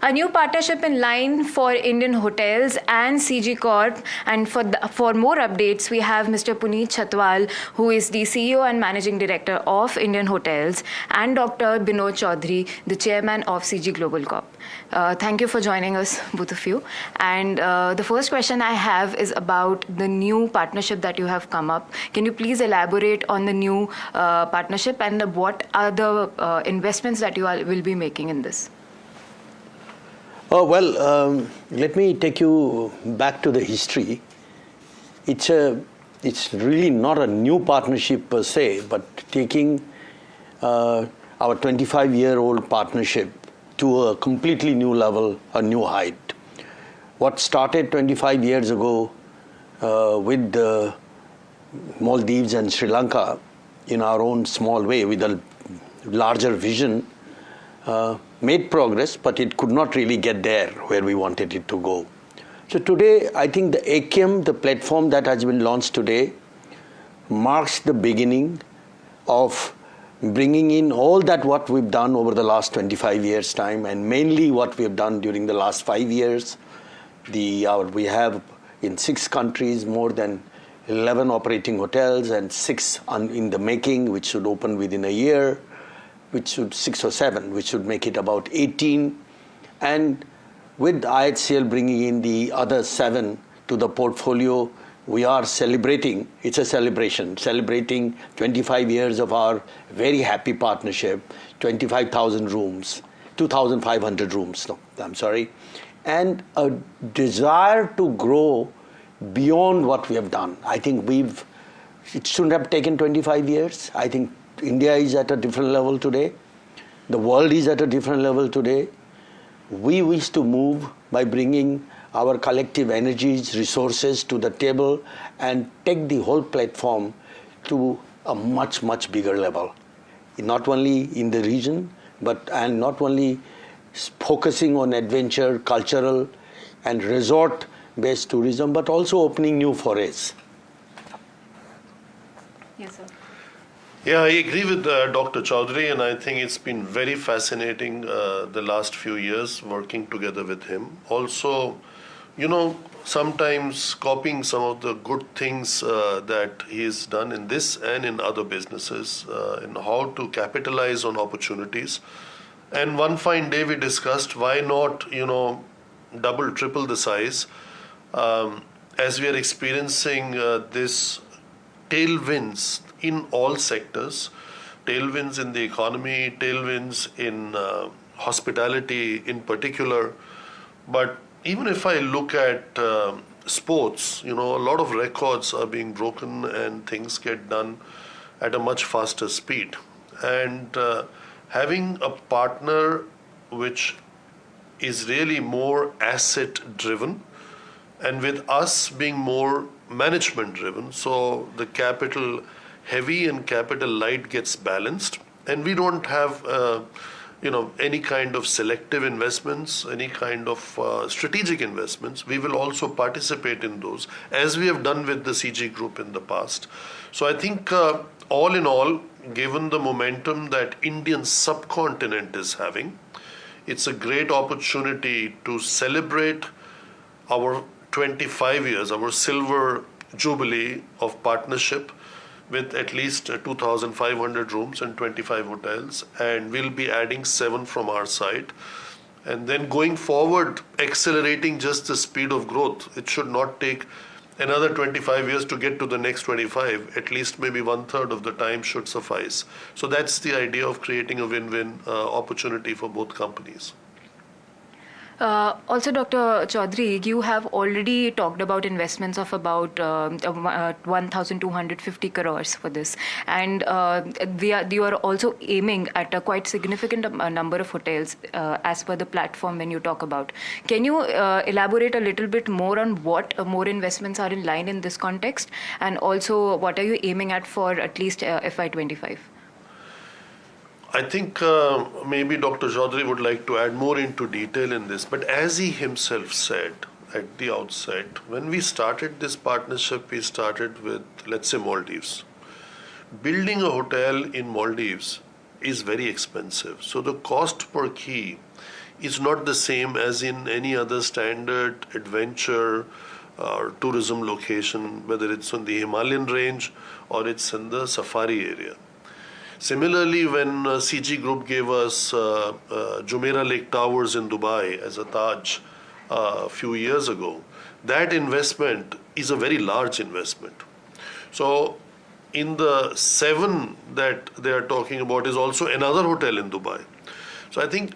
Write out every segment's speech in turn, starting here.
A new partnership in line for Indian Hotels and CG Corp. And for more updates, we have Mr. Puneet Chhatwal, who is the CEO and Managing Director of Indian Hotels, and Dr. Binod Choudhary, the Chairman of CG Global Corp. Thank you for joining us, both of you. And the first question I have is about the new partnership that you have come up. Can you please elaborate on the new partnership and what are the investments that you will be making in this? Let me take you back to the history. It's really not a new partnership per se, but taking our 25-year-old partnership to a completely new level, a new height. What started 25 years ago with the Maldives and Sri Lanka in our own small way with a larger vision, made progress, but it could not really get there where we wanted it to go. So today, I think the Ekyam, the platform that has been launched today, marks the beginning of bringing in all that what we've done over the last 25 years' time, and mainly what we have done during the last 5 years. We have in 6 countries more than 11 operating hotels and 6 in the making, which should open within a year. 6 or 7, which should make it about 18. And with IHCL bringing in the other 7 to the portfolio, we are celebrating, it's a celebration, celebrating 25 years of our very happy partnership, 25,000 rooms, 2,500 rooms, no, I'm sorry, and a desire to grow beyond what we have done. I think it shouldn't have taken 25 years. I think India is at a different level today. The world is at a different level today. We wish to move by bringing our collective energies, resources to the table and take the whole platform to a much, much bigger level. Not only in the region, and not only focusing on adventure, cultural and resort-based tourism, but also opening new forays. Yes, sir. Yeah, I agree with Dr. Choudhary, and I think it's been very fascinating the last few years working together with him. Also, sometimes copying some of the good things that he's done in this and in other businesses, and how to capitalize on opportunities. And one fine day we discussed, why not, double, triple the size, as we are experiencing this tailwinds in all sectors, tailwinds in the economy, tailwinds in hospitality in particular. But even if I look at sports, a lot of records are being broken and things get done at a much faster speed. And having a partner which is really more asset driven, and with us being more management driven, so the capital heavy and capital light gets balanced, and we don't have any kind of selective investments, any kind of strategic investments. We will also participate in those, as we have done with the CG Group in the past. So I think all in all, given the momentum that Indian subcontinent is having, it's a great opportunity to celebrate our 25 years, our silver jubilee of partnership with at least 2,500 rooms and 25 hotels, and we'll be adding 7 from our side. And then going forward, accelerating just the speed of growth. It should not take another 25 years to get to the next 25. At least maybe 1/3 of the time should suffice. So that's the idea of creating a win-win opportunity for both companies. Also, Dr. Choudhary, you have already talked about investments of about 1,250 crores for this. And you are also aiming at a quite significant number of hotels as per the platform when you talk about. Can you elaborate a little bit more on what more investments are in line in this context? And also, what are you aiming at for at least FY25? I think maybe Dr. Choudhary would like to add more into detail in this, but as he himself said at the outset, when we started this partnership, we started with, let's say, Maldives. Building a hotel in Maldives is very expensive. So the cost per key is not the same as in any other standard adventure or tourism location, whether it's on the Himalayan range or it's in the safari area. Similarly, when CG Group gave us Jumeirah Lake Towers in Dubai as a Taj a few years ago, that investment is a very large investment. So, in the 7 that they are talking about is also another hotel in Dubai. So, I think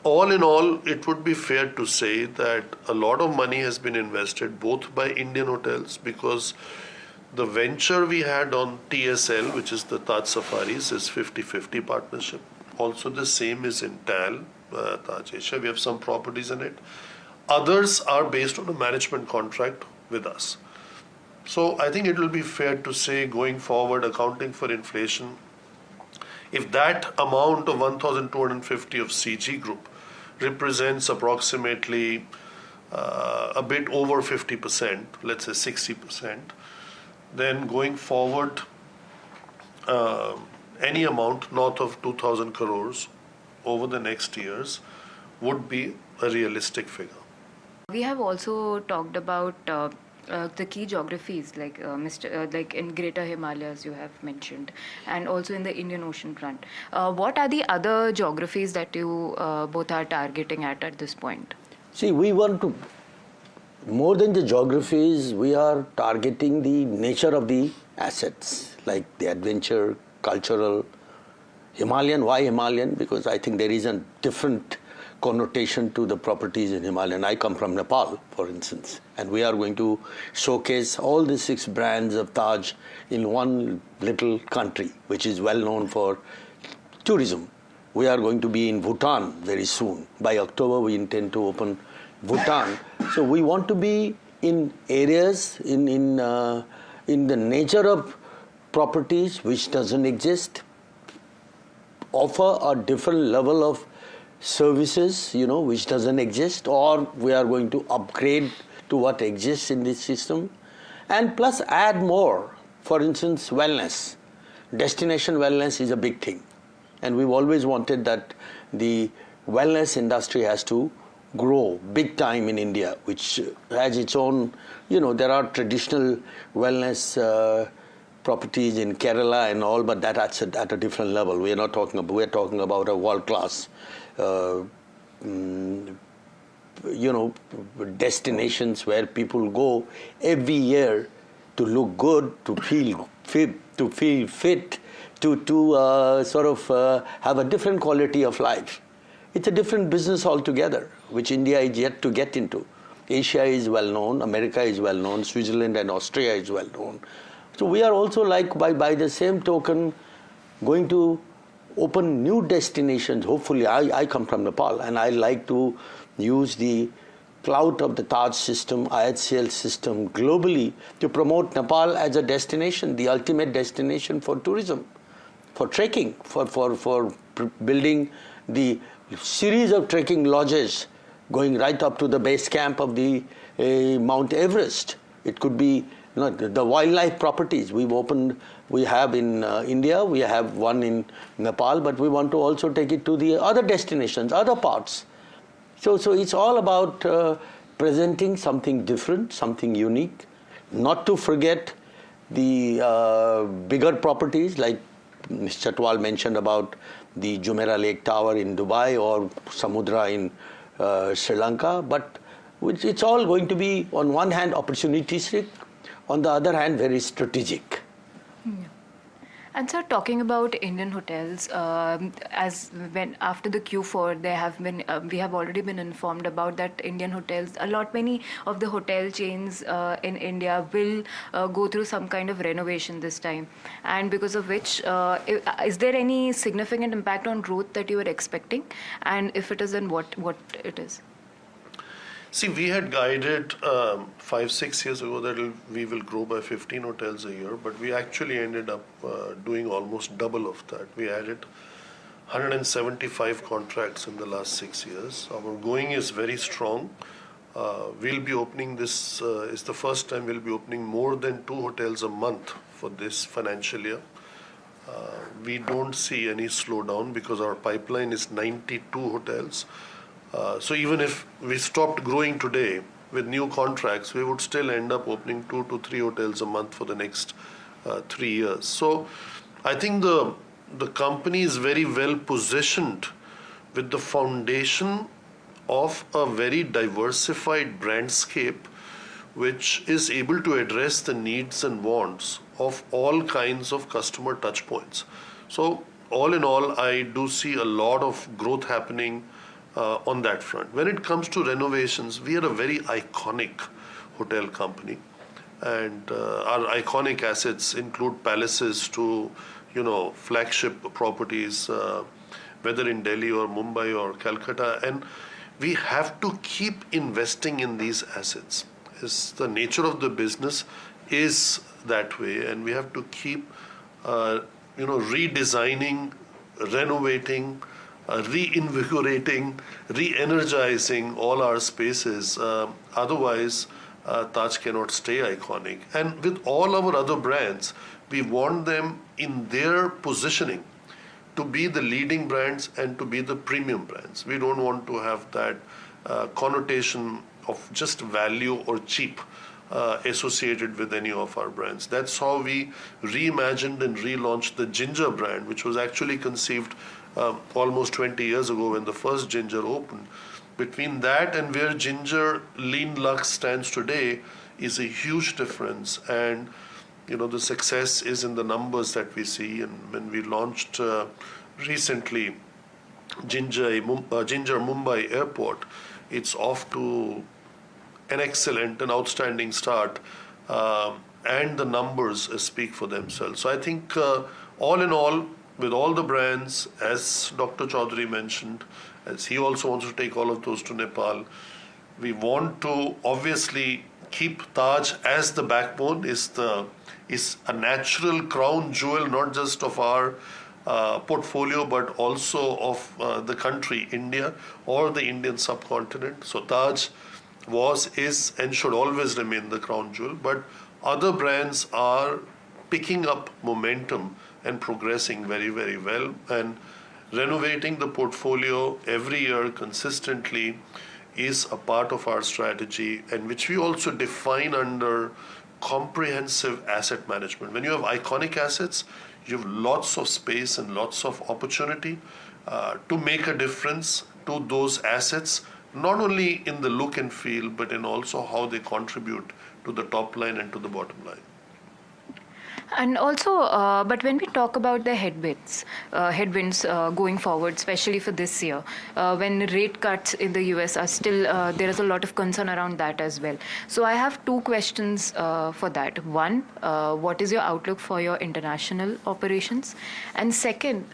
all in all, it would be fair to say that a lot of money has been invested both by Indian hotels, because the venture we had on TSL, which is the Taj Safaris, is 50-50 partnership. Also the same is in TAL, Taj Asia. We have some properties in it. Others are based on a management contract with us. So I think it will be fair to say, going forward, accounting for inflation, if that amount of 1,250 of CG Group represents approximately a bit over 50%, let's say 60%, then going forward, any amount north of 2,000 crores over the next years would be a realistic figure. We have also talked about the key geographies, like like in Greater Himalayas you have mentioned, and also in the Indian Ocean front. What are the other geographies that you both are targeting at this point? See, we want to, more than the geographies, we are targeting the nature of the assets, like the adventure, cultural, Himalayan. Why Himalayan? Because I think there is a different connotation to the properties in Himalayan. I come from Nepal, for instance, and we are going to showcase all the 6 brands of Taj in one little country, which is well known for tourism. We are going to be in Bhutan very soon. By October, we intend to open Bhutan. So we want to be in areas, in the nature of properties which doesn't exist, offer a different level of services, which doesn't exist, or we are going to upgrade to what exists in this system, and plus add more. For instance, wellness. Destination wellness is a big thing, and we've always wanted that the wellness industry has to grow big time in India, which has its own, there are traditional wellness properties in Kerala and all, but that's at a different level. We're talking about a world-class, destinations where people go every year to look good, to feel fit, to sort of have a different quality of life. It's a different business altogether, which India is yet to get into. Asia is well known, America is well known, Switzerland and Austria is well known. So we are also, like, by the same token, going to open new destinations. Hopefully, I come from Nepal, and I like to use the clout of the Taj system, IHCL system globally to promote Nepal as a destination, the ultimate destination for tourism, for trekking, for building the series of trekking lodges going right up to the base camp of the Mount Everest. It could be the wildlife properties we have in India, we have one in Nepal, but we want to also take it to the other destinations, other parts. So it's all about presenting something different, something unique, not to forget the bigger properties, like Mr. Chhatwal mentioned about the Jumeirah Lake Tower in Dubai or Samudra in Sri Lanka, but it's all going to be, on one hand, opportunistic, on the other hand, very strategic. Yeah. And sir, talking about Indian hotels, after the Q4, there have been we have already been informed about that Indian hotels. Many of the hotel chains in India will go through some kind of renovation this time, and because of which, is there any significant impact on growth that you were expecting? And if it is, then what it is? See, we had guided 5-6 years ago that we will grow by 15 hotels a year, but we actually ended up doing almost double of that. We added 175 contracts in the last 6 years. Our going is very strong. We'll be opening, this is the first time we'll be opening more than 2 hotels a month for this financial year. We don't see any slowdown because our pipeline is 92 hotels. So even if we stopped growing today with new contracts, we would still end up opening 2 to 3 hotels a month for the next 3 years. So I think the company is very well positioned with the foundation of a very diversified brandscape, which is able to address the needs and wants of all kinds of customer touch points. So all in all, I do see a lot of growth happening on that front. When it comes to renovations, we are a very iconic hotel company, and our iconic assets include palaces to, flagship properties, whether in Delhi or Mumbai or Calcutta, and we have to keep investing in these assets. The nature of the business is that way, and we have to keep, redesigning, renovating, reinvigorating, re-energizing all our spaces. Otherwise, Taj cannot stay iconic. And with all our other brands, we want them in their positioning to be the leading brands and to be the premium brands. We don't want to have that connotation of just value or cheap associated with any of our brands. That's how we reimagined and relaunched the Ginger brand, which was actually conceived almost 20 years ago when the first Ginger opened. Between that and where Ginger Lean Luxe stands today is a huge difference. And the success is in the numbers that we see. And when we launched recently Ginger Mumbai Airport, it's off to an excellent and outstanding start, and the numbers speak for themselves. So I think all in all, with all the brands, as Dr. Choudhary mentioned, as he also wants to take all of those to Nepal, we want to obviously keep Taj as the backbone, is a natural crown jewel, not just of our portfolio, but also of the country, India, or the Indian subcontinent. So Taj was, is, and should always remain the crown jewel. But other brands are picking up momentum and progressing very, very well. And renovating the portfolio every year consistently is a part of our strategy, and which we also define under comprehensive asset management. When you have iconic assets, you have lots of space and lots of opportunity to make a difference to those assets, not only in the look and feel, but in also how they contribute to the top line and to the bottom line. And also, but when we talk about the headwinds going forward, especially for this year, when rate cuts in the US are still, there is a lot of concern around that as well. So I have two questions for that. One, what is your outlook for your international operations? And second,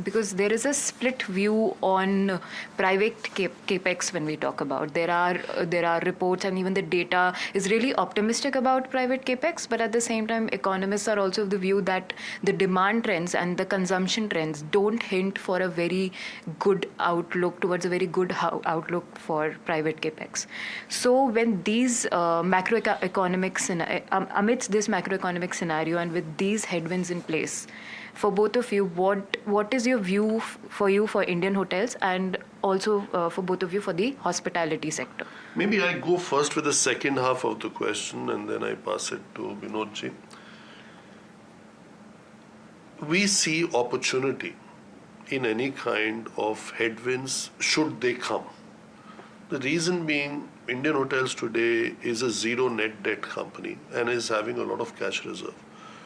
because there is a split view on private capex when we talk about, there are reports and even the data is really optimistic about private capex, but at the same time, economists are also of the view that the demand trends and the consumption trends don't hint for a very good outlook, towards a very good outlook for private capex. So when these amidst this macroeconomic scenario and with these headwinds in place, for both of you, what is your view for Indian hotels, and also for both of you for the hospitality sector? Maybe I go first with the second half of the question and then I pass it to Binodji. We see opportunity in any kind of headwinds should they come. The reason being, Indian Hotels today is a zero net debt company and is having a lot of cash reserve.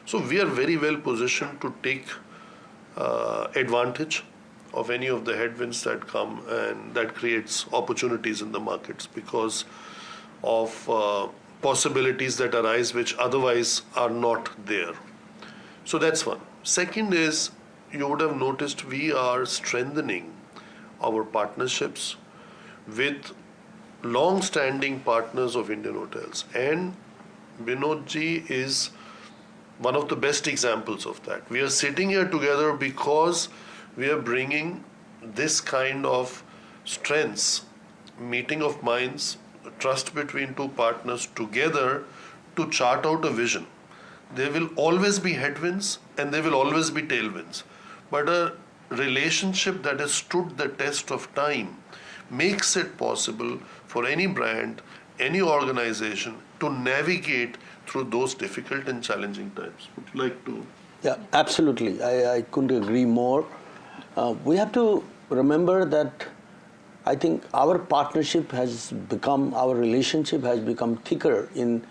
So we are very well positioned to take advantage of any of the headwinds that come, and that creates opportunities in the markets because of possibilities that arise which otherwise are not there. So that's one. Second is, you would have noticed we are strengthening our partnerships with long-standing partners of Indian Hotels, and Binodji is one of the best examples of that. We are sitting here together because we are bringing this kind of strengths, meeting of minds, trust between two partners together to chart out a vision There will always be headwinds and there will always be tailwinds. But a relationship that has stood the test of time makes it possible for any brand, any organization to navigate through those difficult and challenging times. Would you like to? Yeah, absolutely. I couldn't agree more. We have to remember that I think our relationship has become thicker in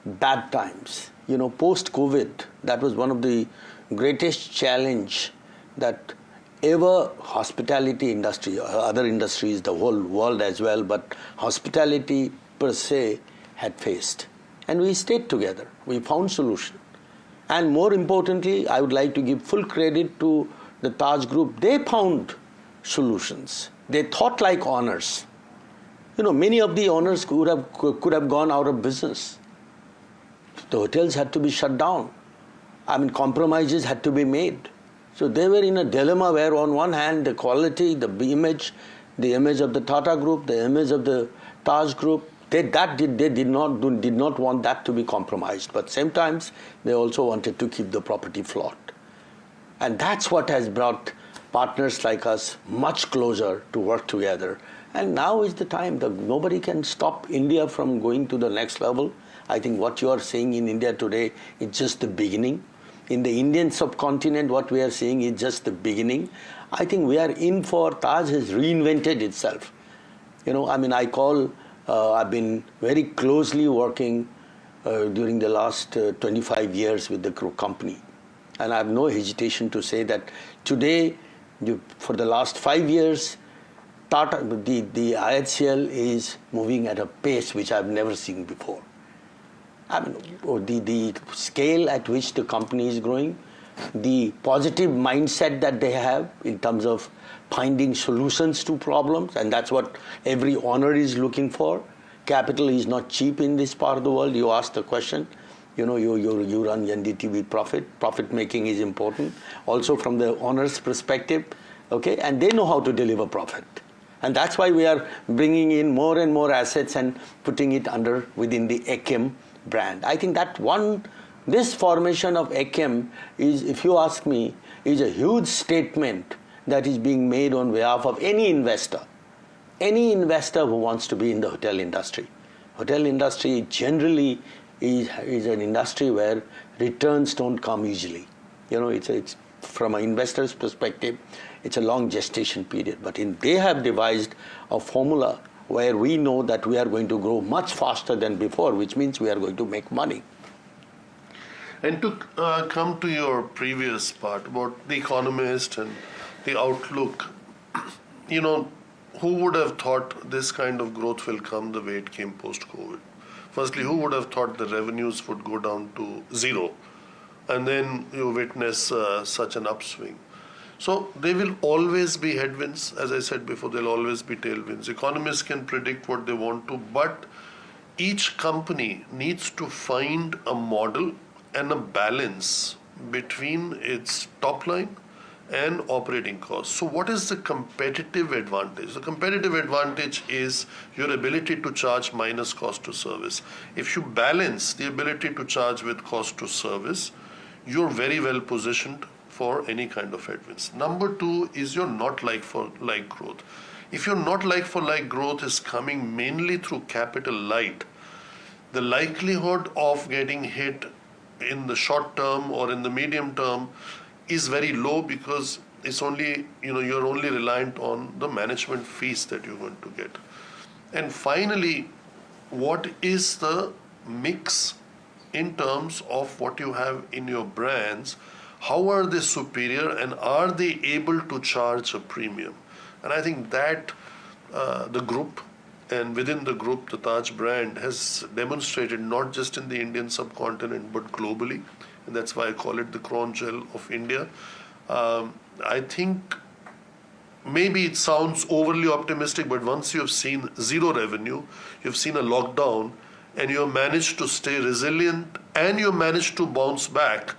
bad times. Post-COVID, that was one of the greatest challenge that ever hospitality industry, or other industries, the whole world as well, but hospitality per se had faced. And we stayed together. We found solution. And more importantly, I would like to give full credit to the Taj Group. They found solutions. They thought like owners. Many of the owners could have gone out of business. The hotels had to be shut down. Compromises had to be made. So they were in a dilemma where on one hand the quality, the image of the Tata Group, the image of the Taj Group, they did not want that to be compromised. But same times they also wanted to keep the property afloat. And that's what has brought partners like us much closer to work together. And now is the time. Nobody can stop India from going to the next level. I think what you are seeing in India today is just the beginning. In the Indian subcontinent, what we are seeing is just the beginning. I think we are in for Taj has reinvented itself. I've been very closely working during the last 25 years with the company. And I have no hesitation to say that today, for the last 5 years, Tata, the IHCL is moving at a pace which I've never seen before. The scale at which the company is growing, the positive mindset that they have in terms of finding solutions to problems, and that's what every owner is looking for. Capital is not cheap in this part of the world. You asked the question. You run NDTV profit making is important also from the owner's perspective, okay, and they know how to deliver profit, and that's why we are bringing in more and more assets and putting it within the Ekyam brand. I think this formation of Ekyam is, if you ask me, is a huge statement that is being made on behalf of any investor who wants to be in the hotel industry. Hotel industry generally is an industry where returns don't come easily. It's from an investor's perspective, it's a long gestation period. But they have devised a formula where we know that we are going to grow much faster than before, which means we are going to make money. And to come to your previous part about the economist and the outlook, who would have thought this kind of growth will come the way it came post-COVID? Firstly, who would have thought the revenues would go down to zero? And then you witness such an upswing. So there will always be headwinds. As I said before, there will always be tailwinds. Economists can predict what they want to, but each company needs to find a model and a balance between its top line and operating costs. So what is the competitive advantage? The competitive advantage is your ability to charge minus cost to service. If you balance the ability to charge with cost to service, you're very well positioned for any kind of headwinds. Number two is your not like for like growth. If your not like for like growth is coming mainly through capital light, the likelihood of getting hit in the short term or in the medium term is very low, because it's only, you're only reliant on the management fees that you're going to get. And finally, what is the mix in terms of what you have in your brands? How are they superior, and are they able to charge a premium? And I think that the group, and within the group, the Taj brand has demonstrated not just in the Indian subcontinent but globally, and that's why I call it the crown jewel of India. I think maybe it sounds overly optimistic, but once you have seen zero revenue, you've seen a lockdown, and you have managed to stay resilient, and you have managed to bounce back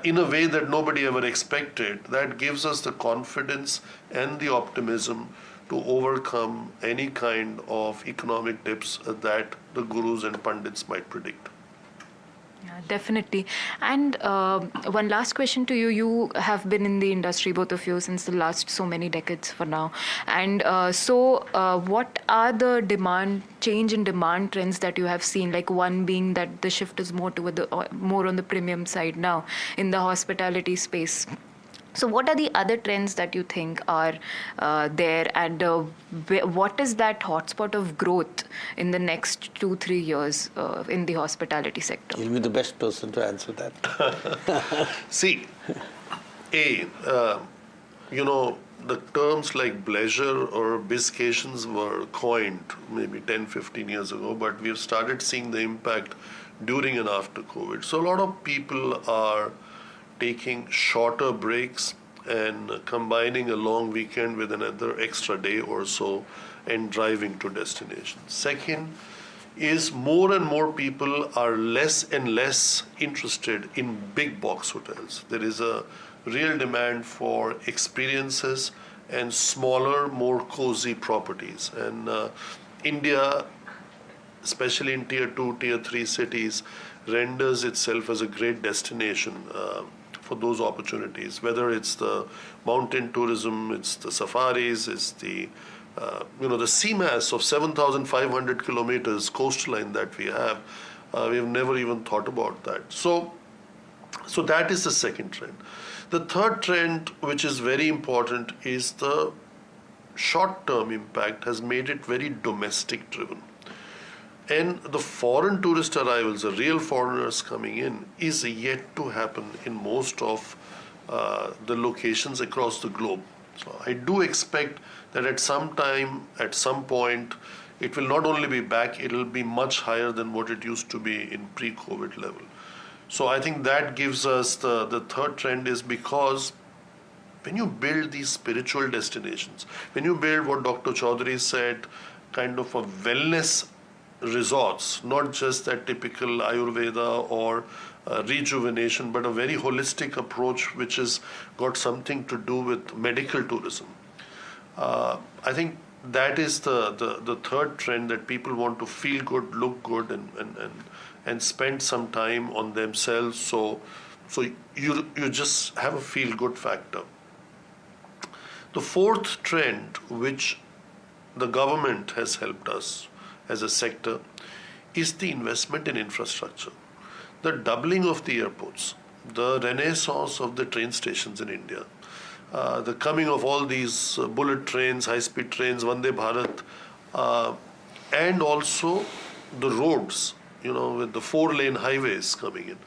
in a way that nobody ever expected, that gives us the confidence and the optimism to overcome any kind of economic dips that the gurus and pundits might predict. Yeah, definitely. And one last question to you. You have been in the industry, both of you, since the last so many decades for now. And what are the change in demand trends that you have seen? Like one being that the shift is more toward more on the premium side now in the hospitality space. So what are the other trends that you think are there, and what is that hotspot of growth in the next 2-3 years in the hospitality sector? You'll be the best person to answer that. See, the terms like bleisure or bizcations were coined maybe 10, 15 years ago, but we've started seeing the impact during and after COVID. So a lot of people are taking shorter breaks and combining a long weekend with another extra day or so and driving to destinations. Second is more and more people are less and less interested in big box hotels. There is a real demand for experiences and smaller, more cozy properties. And India, especially in tier 2, tier 3 cities, renders itself as a great destination for those opportunities, whether it's the mountain tourism, it's the safaris, it's the the sea mass of 7,500 kilometers coastline that we have. We have never even thought about that. So that is the second trend. The third trend, which is very important, is the short-term impact has made it very domestic driven. And the foreign tourist arrivals, the real foreigners coming in, is yet to happen in most of the locations across the globe. So I do expect that at some time, at some point, it will not only be back, it will be much higher than what it used to be in pre-COVID level. So I think that gives us the third trend, is because when you build these spiritual destinations, when you build what Dr. Choudhary said, kind of a wellness resorts, not just that typical Ayurveda or rejuvenation, but a very holistic approach which has got something to do with medical tourism. I think that is the third trend, that people want to feel good, look good, and spend some time on themselves. So you just have a feel good factor. The fourth trend, which the government has helped us as a sector, is the investment in infrastructure. The doubling of the airports, the renaissance of the train stations in India, the coming of all these bullet trains, high-speed trains, Vande Bharat, and also the roads, with the 4-lane highways coming in.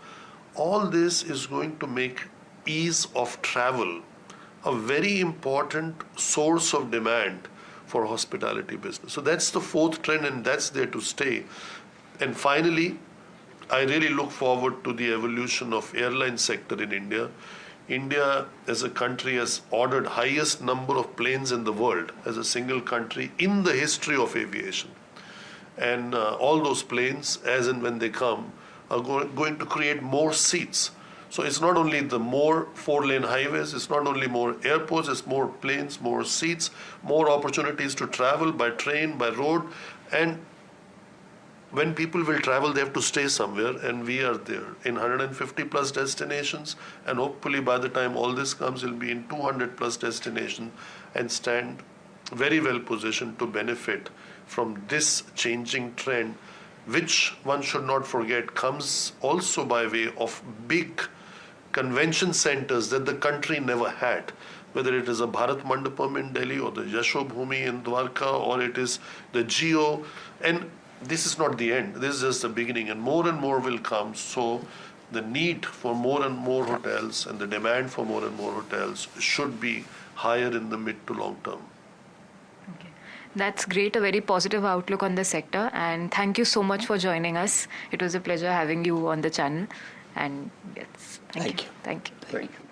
All this is going to make ease of travel a very important source of demand for hospitality business. So that's the fourth trend, and that's there to stay. And finally, I really look forward to the evolution of airline sector in India. India as a country has ordered highest number of planes in the world as a single country in the history of aviation. And all those planes, as and when they come, are going to create more seats. So it's not only the more 4-lane highways, it's not only more airports, it's more planes, more seats, more opportunities to travel by train, by road. And when people will travel, they have to stay somewhere, and we are there in 150 plus destinations, and hopefully by the time all this comes, we'll be in 200 plus destinations and stand very well positioned to benefit from this changing trend, which one should not forget comes also by way of big convention centers that the country never had, whether it is a Bharat Mandapam in Delhi or the Yashobhumi in Dwarka, or it is the Geo. And this is not the end, this is just the beginning, and more will come. So the need for more and more hotels and the demand for more and more hotels should be higher in the mid to long term. Okay. That's great, a very positive outlook on the sector, and thank you so much for joining us. It was a pleasure having you on the channel, and yes, thank you. Thank you. Thank you.